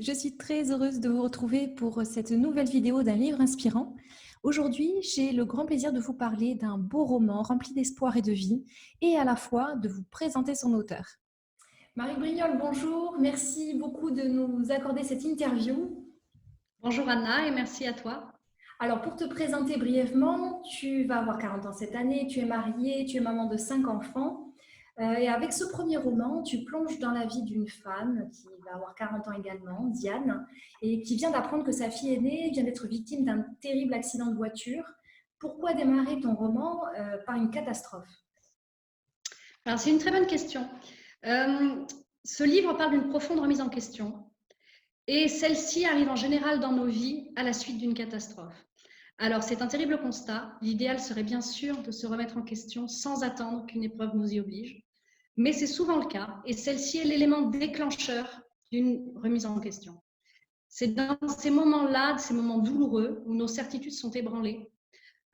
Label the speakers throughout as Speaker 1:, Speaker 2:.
Speaker 1: je suis très heureuse de vous retrouver pour cette nouvelle vidéo d'un livre inspirant. Aujourd'hui, j'ai le grand plaisir de vous parler d'un beau roman rempli d'espoir et de vie, et à la fois de vous présenter son auteur. Marie Brignol, bonjour, merci beaucoup de nous accorder cette interview.
Speaker 2: Bonjour Anna et merci à toi.
Speaker 1: Alors pour te présenter brièvement, tu vas avoir 40 ans cette année, tu es mariée, tu es maman de 5 enfants. Et avec ce premier roman, tu plonges dans la vie d'une femme qui va avoir 40 ans également, Diane, et qui vient d'apprendre que sa fille aînée vient d'être victime d'un terrible accident de voiture. Pourquoi démarrer ton roman par une catastrophe?
Speaker 2: Alors c'est une très bonne question. Ce livre parle d'une profonde remise en question et celle-ci arrive en général dans nos vies à la suite d'une catastrophe. Alors c'est un terrible constat. L'idéal serait bien sûr de se remettre en question sans attendre qu'une épreuve nous y oblige. Mais c'est souvent le cas et celle-ci est l'élément déclencheur d'une remise en question. C'est dans ces moments-là, ces moments douloureux où nos certitudes sont ébranlées,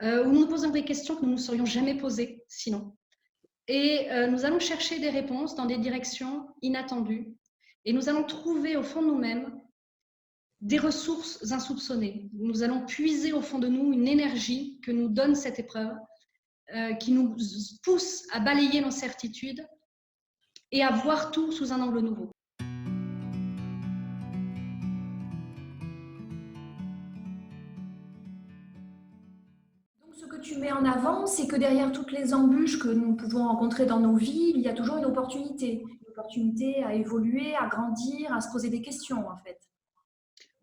Speaker 2: où nous nous posons des questions que nous ne nous serions jamais posées sinon. Et nous allons chercher des réponses dans des directions inattendues et nous allons trouver au fond de nous-mêmes des ressources insoupçonnées. Nous allons puiser au fond de nous une énergie que nous donne cette épreuve, qui nous pousse à balayer nos certitudes et à voir tout sous un angle nouveau.
Speaker 1: Donc ce que tu mets en avant, c'est que derrière toutes les embûches que nous pouvons rencontrer dans nos vies, il y a toujours une opportunité à évoluer, à grandir, à se poser des questions en fait.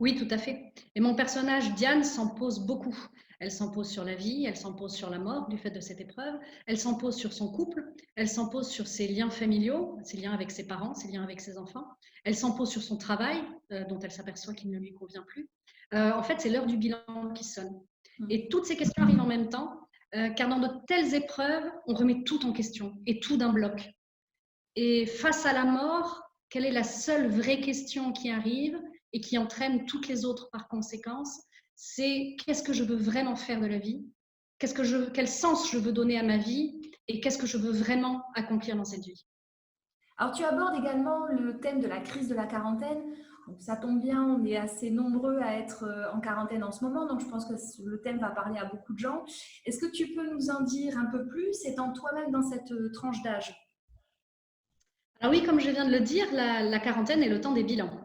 Speaker 2: Oui, tout à fait. Et mon personnage, Diane, s'en pose beaucoup. Elle s'en pose sur la vie, elle s'en pose sur la mort du fait de cette épreuve, elle s'en pose sur son couple, elle s'en pose sur ses liens familiaux, ses liens avec ses parents, ses liens avec ses enfants, elle s'en pose sur son travail, dont elle s'aperçoit qu'il ne lui convient plus. En fait, c'est l'heure du bilan qui sonne. Et toutes ces questions arrivent en même temps, car dans de telles épreuves, on remet tout en question, et tout d'un bloc. Et face à la mort, quelle est la seule vraie question qui arrive et qui entraîne toutes les autres par conséquence? C'est qu'est-ce que je veux vraiment faire de la vie? Quel sens je veux donner à ma vie? Et qu'est-ce que je veux vraiment accomplir dans cette vie?
Speaker 1: Alors, tu abordes également le thème de la crise de la quarantaine. Donc, ça tombe bien, on est assez nombreux à être en quarantaine en ce moment, donc je pense que le thème va parler à beaucoup de gens. Est-ce que tu peux nous en dire un peu plus, étant toi-même dans cette tranche d'âge?
Speaker 2: Alors oui, comme je viens de le dire, la quarantaine est le temps des bilans.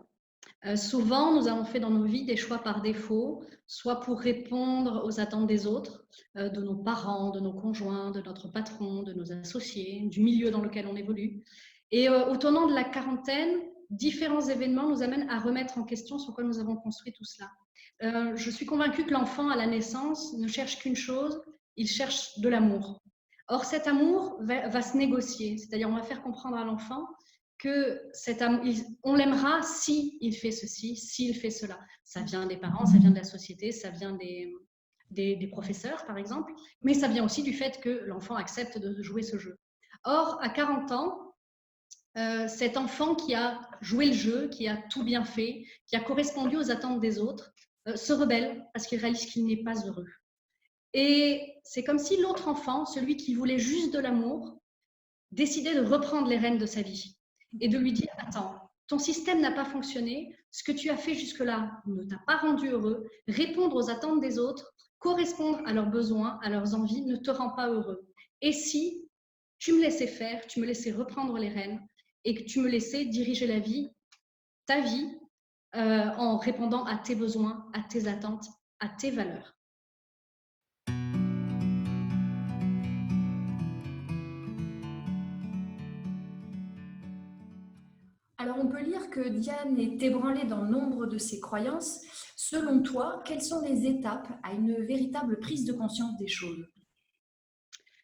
Speaker 2: Souvent, nous avons fait dans nos vies des choix par défaut, soit pour répondre aux attentes des autres, de nos parents, de nos conjoints, de notre patron, de nos associés, du milieu dans lequel on évolue. Et au tournant de la quarantaine, différents événements nous amènent à remettre en question sur quoi nous avons construit tout cela. Je suis convaincue que l'enfant, à la naissance, ne cherche qu'une chose, il cherche de l'amour. Or, cet amour va se négocier, c'est-à-dire on va faire comprendre à l'enfant que cet amour, on l'aimera s'il fait ceci, s'il fait cela. Ça vient des parents, ça vient de la société, ça vient des professeurs, par exemple, mais ça vient aussi du fait que l'enfant accepte de jouer ce jeu. Or, à 40 ans, cet enfant qui a joué le jeu, qui a tout bien fait, qui a correspondu aux attentes des autres, se rebelle parce qu'il réalise qu'il n'est pas heureux. Et c'est comme si l'autre enfant, celui qui voulait juste de l'amour, décidait de reprendre les rênes de sa vie et de lui dire, attends, ton système n'a pas fonctionné, ce que tu as fait jusque-là ne t'a pas rendu heureux, répondre aux attentes des autres, correspondre à leurs besoins, à leurs envies, ne te rend pas heureux. Et si tu me laissais faire, tu me laissais reprendre les rênes et que tu me laissais diriger la vie, ta vie, en répondant à tes besoins, à tes attentes, à tes valeurs.
Speaker 1: Alors, on peut lire que Diane est ébranlée dans nombre de ses croyances. Selon toi, quelles sont les étapes à une véritable prise de conscience des choses?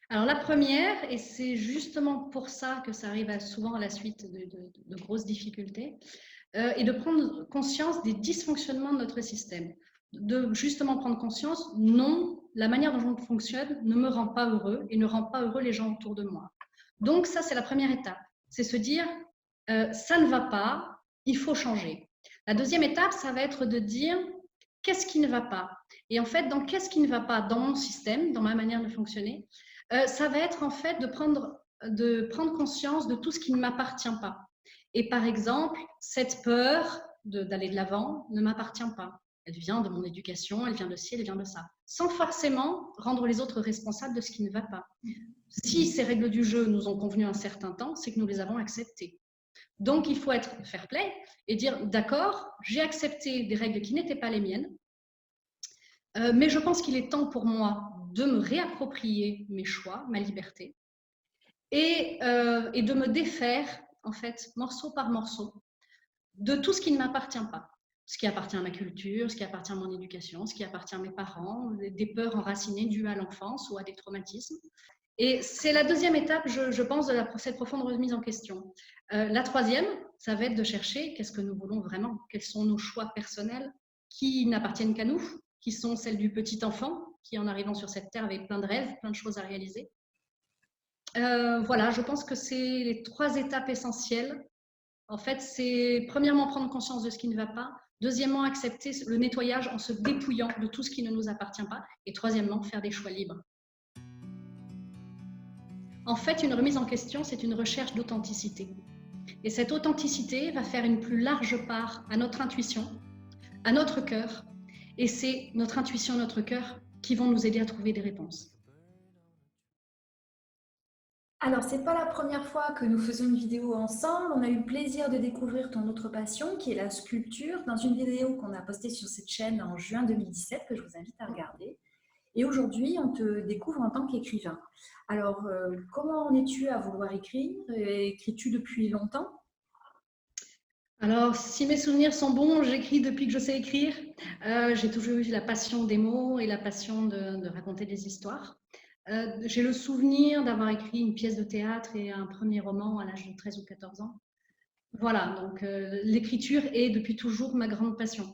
Speaker 2: Alors la première, et c'est justement pour ça que ça arrive souvent à la suite de grosses difficultés, est de prendre conscience des dysfonctionnements de notre système. De justement prendre conscience, non, la manière dont je fonctionne ne me rend pas heureux et ne rend pas heureux les gens autour de moi. Donc ça, c'est la première étape. C'est se dire, ça ne va pas, il faut changer. La deuxième étape, ça va être de dire, qu'est-ce qui ne va pas? Et en fait, dans qu'est-ce qui ne va pas dans mon système, dans ma manière de fonctionner, ça va être en fait de prendre conscience de tout ce qui ne m'appartient pas. Et par exemple, cette peur d'aller de l'avant ne m'appartient pas. Elle vient de mon éducation, elle vient de ci, elle vient de ça, sans forcément rendre les autres responsables de ce qui ne va pas. Si ces règles du jeu nous ont convenu un certain temps, c'est que nous les avons acceptées. Donc, il faut être fair play et dire, d'accord, j'ai accepté des règles qui n'étaient pas les miennes, mais je pense qu'il est temps pour moi de me réapproprier mes choix, ma liberté, et de me défaire, en fait, morceau par morceau, de tout ce qui ne m'appartient pas. Ce qui appartient à ma culture, ce qui appartient à mon éducation, ce qui appartient à mes parents, des peurs enracinées dues à l'enfance ou à des traumatismes. Et c'est la deuxième étape, je pense, de cette profonde remise en question. La troisième, ça va être de chercher qu'est-ce que nous voulons vraiment, quels sont nos choix personnels qui n'appartiennent qu'à nous, qui sont celles du petit enfant qui, en arrivant sur cette terre, avait plein de rêves, plein de choses à réaliser. Voilà, je pense que c'est les 3 étapes essentielles. En fait, c'est premièrement prendre conscience de ce qui ne va pas, deuxièmement accepter le nettoyage en se dépouillant de tout ce qui ne nous appartient pas, et troisièmement faire des choix libres. En fait, une remise en question, c'est une recherche d'authenticité. Et cette authenticité va faire une plus large part à notre intuition, à notre cœur, et c'est notre intuition, notre cœur qui vont nous aider à trouver des réponses.
Speaker 1: Alors, ce n'est pas la première fois que nous faisons une vidéo ensemble. On a eu le plaisir de découvrir ton autre passion, qui est la sculpture, dans une vidéo qu'on a postée sur cette chaîne en juin 2017, que je vous invite à regarder. Et aujourd'hui, on te découvre en tant qu'écrivain. Alors, comment en es-tu à vouloir écrire? Écris-tu depuis longtemps?
Speaker 2: Alors, si mes souvenirs sont bons, j'écris depuis que je sais écrire. J'ai toujours eu la passion des mots et la passion de raconter des histoires. J'ai le souvenir d'avoir écrit une pièce de théâtre et un premier roman à l'âge de 13 ou 14 ans. Voilà, donc l'écriture est depuis toujours ma grande passion.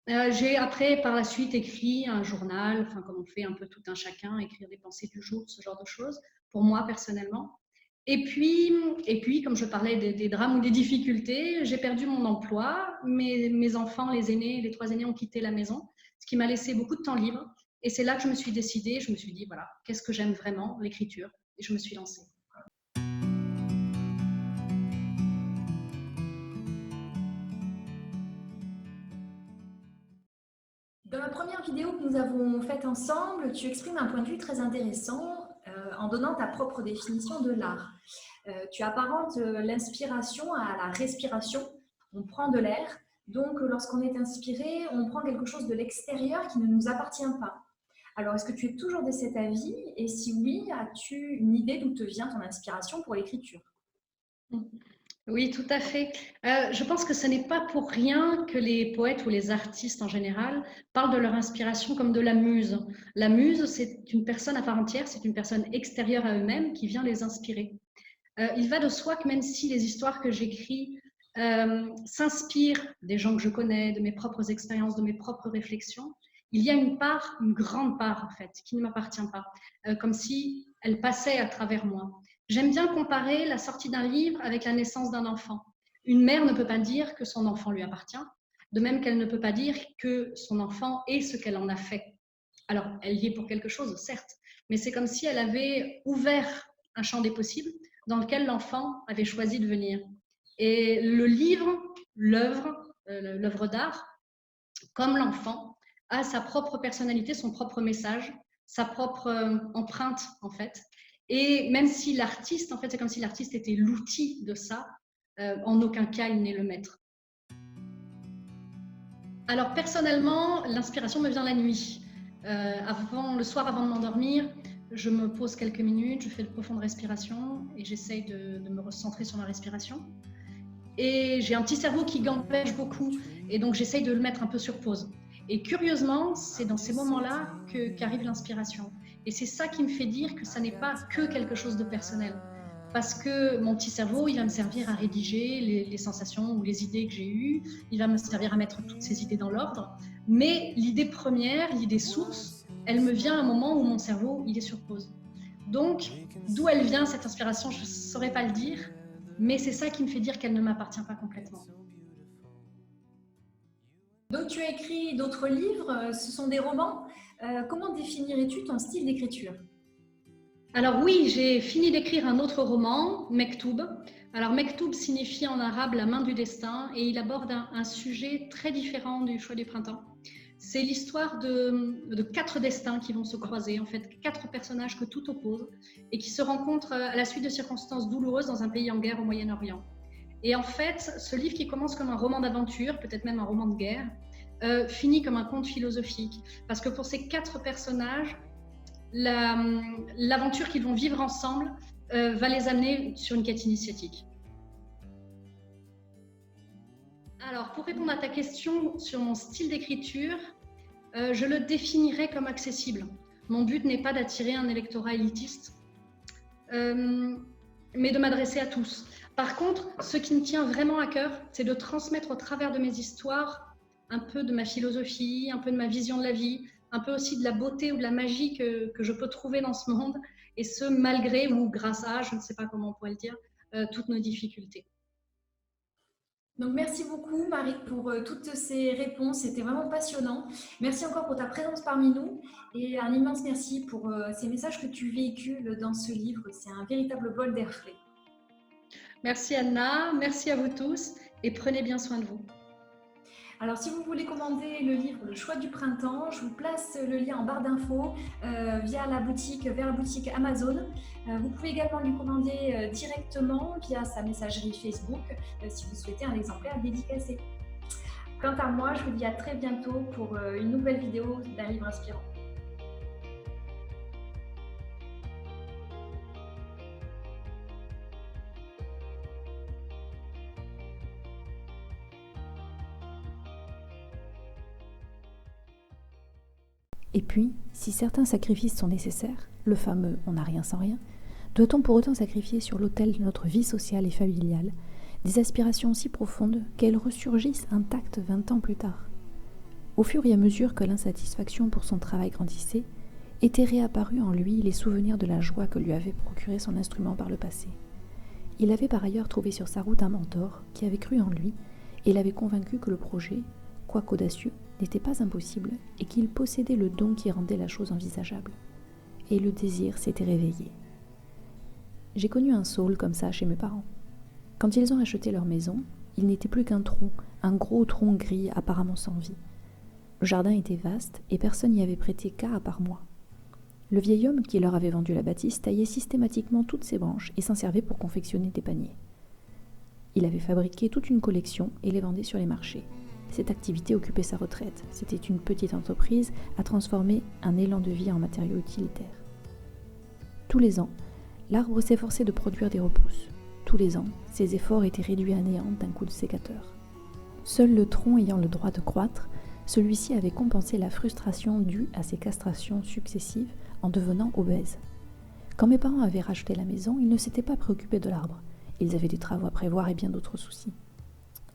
Speaker 2: J'ai après, par la suite, écrit un journal, enfin comme on fait un peu tout un chacun, écrire des pensées du jour, ce genre de choses, pour moi personnellement. Et puis comme je parlais des drames ou des difficultés, j'ai perdu mon emploi, mes enfants, les aînés, les 3 aînés ont quitté la maison, ce qui m'a laissé beaucoup de temps libre. Et c'est là que je me suis décidée, je me suis dit, voilà, qu'est-ce que j'aime vraiment? L'écriture. Et je me suis lancée.
Speaker 1: Dans la première vidéo que nous avons faite ensemble, tu exprimes un point de vue très intéressant en donnant ta propre définition de l'art. Tu apparentes l'inspiration à la respiration. On prend de l'air, donc lorsqu'on est inspiré, on prend quelque chose de l'extérieur qui ne nous appartient pas. Alors, est-ce que tu es toujours de cet avis? Et si oui, as-tu une idée d'où te vient ton inspiration pour l'écriture?
Speaker 2: Oui, tout à fait. Je pense que ce n'est pas pour rien que les poètes ou les artistes en général parlent de leur inspiration comme de la muse. La muse, c'est une personne à part entière, c'est une personne extérieure à eux-mêmes qui vient les inspirer. Il va de soi que même si les histoires que j'écris s'inspirent des gens que je connais, de mes propres expériences, de mes propres réflexions, il y a une part, une grande part en fait, qui ne m'appartient pas, comme si elle passait à travers moi. J'aime bien comparer la sortie d'un livre avec la naissance d'un enfant. Une mère ne peut pas dire que son enfant lui appartient, de même qu'elle ne peut pas dire que son enfant est ce qu'elle en a fait. Alors, elle y est pour quelque chose, certes, mais c'est comme si elle avait ouvert un champ des possibles dans lequel l'enfant avait choisi de venir. Et le livre, l'œuvre d'art, comme l'enfant, a sa propre personnalité, son propre message, sa propre empreinte, en fait. Et même si l'artiste, en fait, c'est comme si l'artiste était l'outil de ça, en aucun cas il n'est le maître. Alors personnellement, l'inspiration me vient la nuit. Le soir avant de m'endormir, je me pose quelques minutes, je fais de profondes respirations et j'essaye de me recentrer sur ma respiration. Et j'ai un petit cerveau qui gamberge beaucoup et donc j'essaye de le mettre un peu sur pause. Et curieusement, c'est dans ces moments-là qu'arrive l'inspiration. Et c'est ça qui me fait dire que ça n'est pas que quelque chose de personnel. Parce que mon petit cerveau, il va me servir à rédiger les sensations ou les idées que j'ai eues, il va me servir à mettre toutes ces idées dans l'ordre. Mais l'idée première, l'idée source, elle me vient à un moment où mon cerveau, il est sur pause. Donc, d'où elle vient cette inspiration, je ne saurais pas le dire, mais c'est ça qui me fait dire qu'elle ne m'appartient pas complètement.
Speaker 1: Donc, tu as écrit d'autres livres, ce sont des romans. Comment définirais-tu ton style d'écriture?
Speaker 2: Alors oui, j'ai fini d'écrire un autre roman, Mektoub, Alors, Mektoub signifie en arabe la main du destin et il aborde un sujet très différent du choix du printemps. C'est l'histoire de 4 destins qui vont se croiser, en fait, 4 personnages que tout oppose et qui se rencontrent à la suite de circonstances douloureuses dans un pays en guerre au Moyen-Orient. Et en fait, ce livre qui commence comme un roman d'aventure, peut-être même un roman de guerre, finit comme un conte philosophique. Parce que pour ces 4 personnages, l'aventure qu'ils vont vivre ensemble va les amener sur une quête initiatique. Alors, pour répondre à ta question sur mon style d'écriture, je le définirais comme accessible. Mon but n'est pas d'attirer un électorat élitiste, mais de m'adresser à tous. Par contre, ce qui me tient vraiment à cœur, c'est de transmettre au travers de mes histoires un peu de ma philosophie, un peu de ma vision de la vie, un peu aussi de la beauté ou de la magie que je peux trouver dans ce monde, et ce, malgré ou grâce à, je ne sais pas comment on pourrait le dire, toutes nos difficultés.
Speaker 1: Donc, merci beaucoup, Marie, pour toutes ces réponses. C'était vraiment passionnant. Merci encore pour ta présence parmi nous et un immense merci pour ces messages que tu véhicules dans ce livre. C'est un véritable bol d'air frais.
Speaker 2: Merci Anna, merci à vous tous et prenez bien soin de vous.
Speaker 1: Alors, si vous voulez commander le livre Le choix du printemps, je vous place le lien en barre d'infos vers la boutique Amazon. Vous pouvez également lui commander directement via sa messagerie Facebook si vous souhaitez un exemplaire dédicacé. Quant à moi, je vous dis à très bientôt pour une nouvelle vidéo d'un livre inspirant.
Speaker 3: Et puis, si certains sacrifices sont nécessaires, le fameux « on n'a rien sans rien », doit-on pour autant sacrifier sur l'autel de notre vie sociale et familiale des aspirations si profondes qu'elles ressurgissent intactes 20 ans plus tard? Au fur et à mesure que l'insatisfaction pour son travail grandissait, étaient réapparus en lui les souvenirs de la joie que lui avait procuré son instrument par le passé. Il avait par ailleurs trouvé sur sa route un mentor qui avait cru en lui et l'avait convaincu que le projet, quoique audacieux, n'était pas impossible et qu'il possédait le don qui rendait la chose envisageable. Et le désir s'était réveillé. J'ai connu un Saul comme ça chez mes parents. Quand ils ont acheté leur maison, il n'était plus qu'un tronc, un gros tronc gris apparemment sans vie. Le jardin était vaste et personne n'y avait prêté cas à part moi. Le vieil homme qui leur avait vendu la bâtisse taillait systématiquement toutes ses branches et s'en servait pour confectionner des paniers. Il avait fabriqué toute une collection et les vendait sur les marchés. Cette activité occupait sa retraite. C'était une petite entreprise à transformer un élan de vie en matériaux utilitaires. Tous les ans, l'arbre s'efforçait de produire des repousses. Tous les ans, ses efforts étaient réduits à néant d'un coup de sécateur. Seul le tronc ayant le droit de croître, celui-ci avait compensé la frustration due à ses castrations successives en devenant obèse. Quand mes parents avaient racheté la maison, ils ne s'étaient pas préoccupés de l'arbre. Ils avaient des travaux à prévoir et bien d'autres soucis.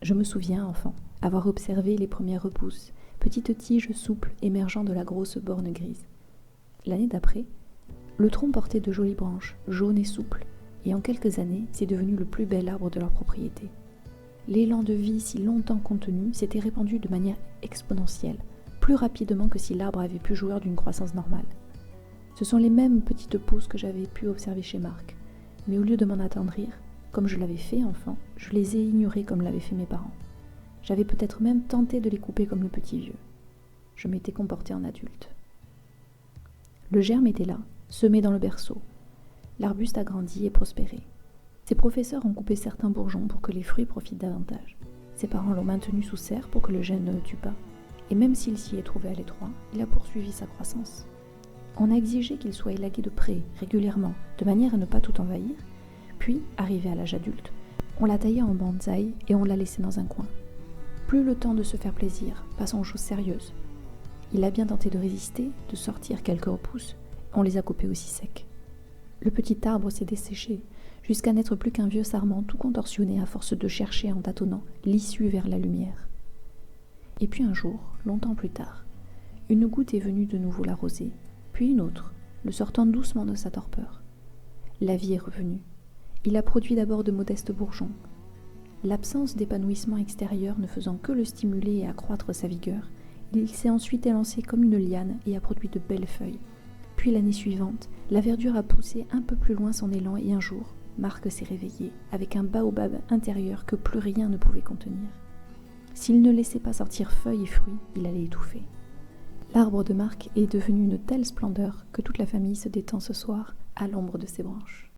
Speaker 3: Je me souviens, enfant, avoir observé les premières repousses, petites tiges souples émergeant de la grosse borne grise. L'année d'après, le tronc portait de jolies branches, jaunes et souples, et en quelques années, c'est devenu le plus bel arbre de leur propriété. L'élan de vie si longtemps contenu s'était répandu de manière exponentielle, plus rapidement que si l'arbre avait pu jouir d'une croissance normale. Ce sont les mêmes petites pousses que j'avais pu observer chez Marc, mais au lieu de m'en attendrir, comme je l'avais fait enfant, je les ai ignorées comme l'avaient fait mes parents. J'avais peut-être même tenté de les couper comme le petit vieux. Je m'étais comportée en adulte. Le germe était là, semé dans le berceau. L'arbuste a grandi et prospéré. Ses professeurs ont coupé certains bourgeons pour que les fruits profitent davantage. Ses parents l'ont maintenu sous serre pour que le gène ne le tue pas. Et même s'il s'y est trouvé à l'étroit, il a poursuivi sa croissance. On a exigé qu'il soit élagué de près, régulièrement, de manière à ne pas tout envahir. Puis, arrivé à l'âge adulte, on l'a taillé en bonsaï et on l'a laissé dans un coin. Plus le temps de se faire plaisir, passons aux choses sérieuses. Il a bien tenté de résister, de sortir quelques repousses, on les a coupées aussi secs. Le petit arbre s'est desséché, jusqu'à n'être plus qu'un vieux sarment tout contorsionné à force de chercher en tâtonnant l'issue vers la lumière. Et puis un jour, longtemps plus tard, une goutte est venue de nouveau l'arroser, puis une autre, le sortant doucement de sa torpeur. La vie est revenue. Il a produit d'abord de modestes bourgeons. L'absence d'épanouissement extérieur ne faisant que le stimuler et accroître sa vigueur, il s'est ensuite élancé comme une liane et a produit de belles feuilles. Puis l'année suivante, la verdure a poussé un peu plus loin son élan et un jour, Marc s'est réveillé avec un baobab intérieur que plus rien ne pouvait contenir. S'il ne laissait pas sortir feuilles et fruits, il allait étouffer. L'arbre de Marc est devenu une telle splendeur que toute la famille se détend ce soir à l'ombre de ses branches.